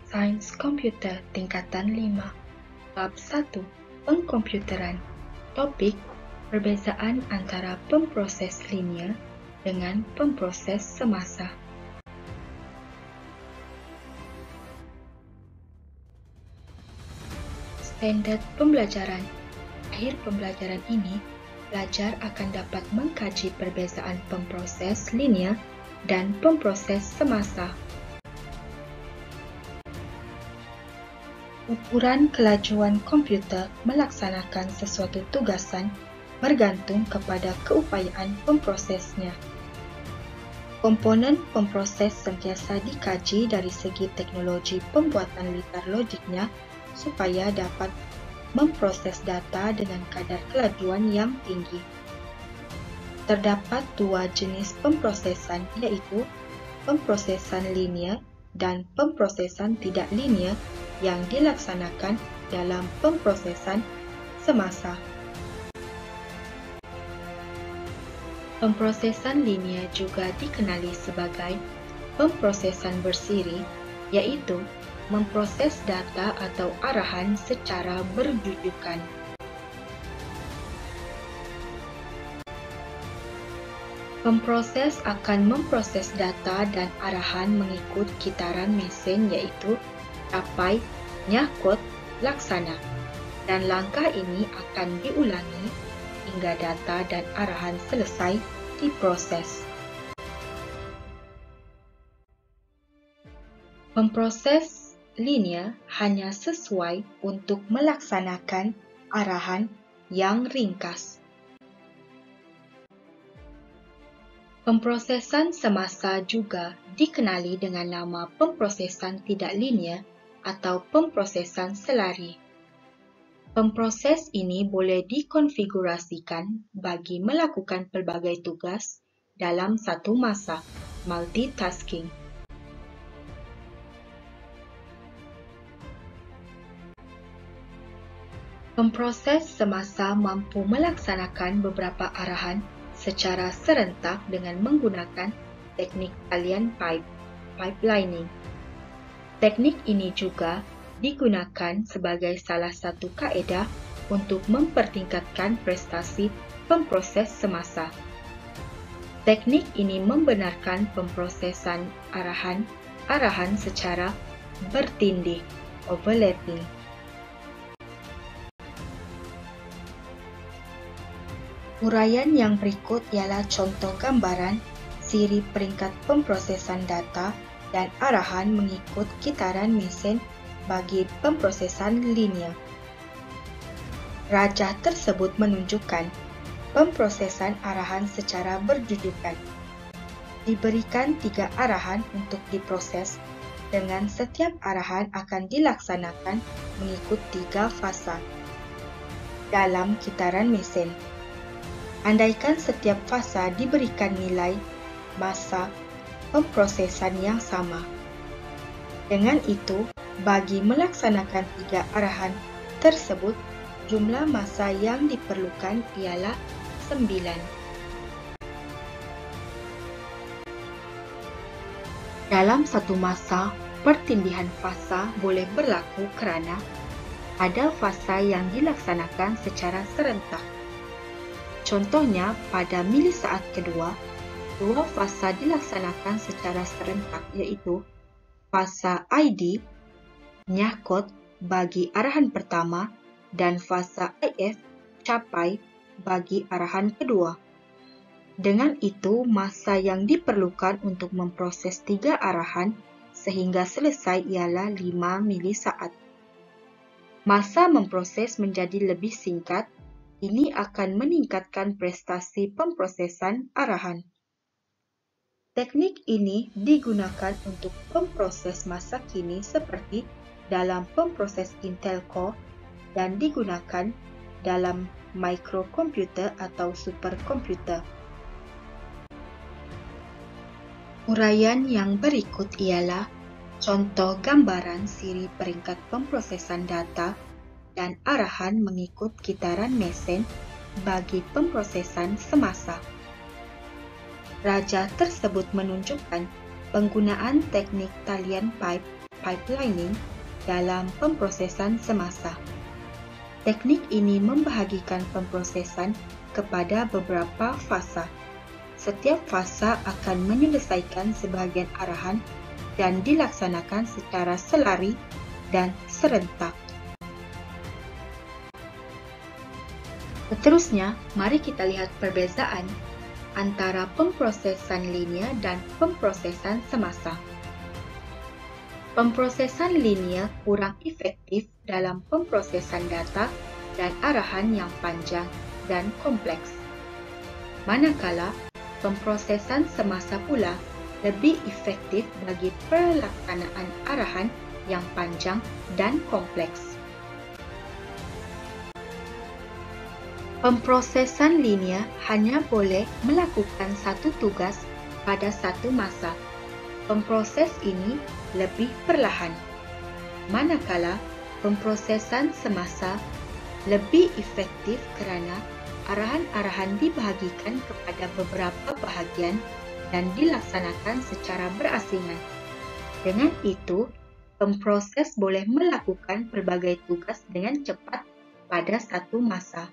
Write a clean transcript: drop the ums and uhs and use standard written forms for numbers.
Sains Komputer Tingkatan 5 Bab 1 Pengkomputeran. Topik: perbezaan antara pemproses linear dengan pemproses semasa. Standard pembelajaran. Akhir pembelajaran ini, pelajar akan dapat mengkaji perbezaan pemproses linear dan pemproses semasa. Ukuran kelajuan komputer melaksanakan sesuatu tugasan bergantung kepada keupayaan pemprosesnya. Komponen pemproses sentiasa dikaji dari segi teknologi pembuatan litar logiknya supaya dapat memproses data dengan kadar kelajuan yang tinggi. Terdapat dua jenis pemprosesan, yaitu pemprosesan linear dan pemprosesan tidak linear yang dilaksanakan dalam pemprosesan semasa. Pemprosesan linear juga dikenali sebagai pemprosesan bersiri, yaitu memproses data atau arahan secara berjujukan. Pemproses akan memproses data dan arahan mengikut kitaran mesin, yaitu capai, nyakut, laksana, dan langkah ini akan diulangi hingga data dan arahan selesai diproses. Pemproses linear hanya sesuai untuk melaksanakan arahan yang ringkas. Pemprosesan semasa juga dikenali dengan nama pemprosesan tidak linear atau pemprosesan selari. Pemproses ini boleh dikonfigurasikan bagi melakukan pelbagai tugas dalam satu masa, multitasking. Pemproses semasa mampu melaksanakan beberapa arahan secara serentak dengan menggunakan teknik talian pipelining. Teknik ini juga digunakan sebagai salah satu kaedah untuk mempertingkatkan prestasi pemproses semasa. Teknik ini membenarkan pemprosesan arahan secara bertindih, overlapping. Uraian yang berikut ialah contoh gambaran siri peringkat pemprosesan data dan arahan mengikut kitaran mesin bagi pemprosesan linear. Rajah tersebut menunjukkan pemprosesan arahan secara berjujukan. Diberikan 3 arahan untuk diproses, dengan setiap arahan akan dilaksanakan mengikut 3 fasa dalam kitaran mesin. Andaikan setiap fasa diberikan nilai masa pemprosesan yang sama. Dengan itu, bagi melaksanakan 3 arahan tersebut, jumlah masa yang diperlukan ialah 9. Dalam satu masa, pertindihan fasa boleh berlaku kerana ada fasa yang dilaksanakan secara serentak. Contohnya, pada milisaat kedua, 2 fasa dilaksanakan secara serentak, yaitu fasa ID, nyakut bagi arahan pertama, dan fasa IF, capai bagi arahan kedua. Dengan itu, masa yang diperlukan untuk memproses 3 arahan sehingga selesai ialah 5 milisaat. Masa memproses menjadi lebih singkat. Ini akan meningkatkan prestasi pemprosesan arahan. Teknik ini digunakan untuk pemproses masa kini seperti dalam pemproses Intel Core dan digunakan dalam mikrokomputer atau superkomputer. Uraian yang berikut ialah contoh gambaran siri peringkat pemprosesan data dan arahan mengikut kitaran mesin bagi pemprosesan semasa. Rajah tersebut menunjukkan penggunaan teknik talian pipelining dalam pemprosesan semasa. Teknik ini membahagikan pemprosesan kepada beberapa fasa. Setiap fasa akan menyelesaikan sebahagian arahan dan dilaksanakan secara selari dan serentak. Seterusnya, mari kita lihat perbezaan antara pemprosesan linear dan pemprosesan semasa. Pemprosesan linear kurang efektif dalam pemprosesan data dan arahan yang panjang dan kompleks. Manakala, pemprosesan semasa pula lebih efektif bagi pelaksanaan arahan yang panjang dan kompleks. Pemprosesan linear hanya boleh melakukan satu tugas pada satu masa. Pemproses ini lebih perlahan. Manakala, pemprosesan semasa lebih efektif kerana arahan-arahan dibahagikan kepada beberapa bahagian dan dilaksanakan secara berasingan. Dengan itu, pemproses boleh melakukan pelbagai tugas dengan cepat pada satu masa.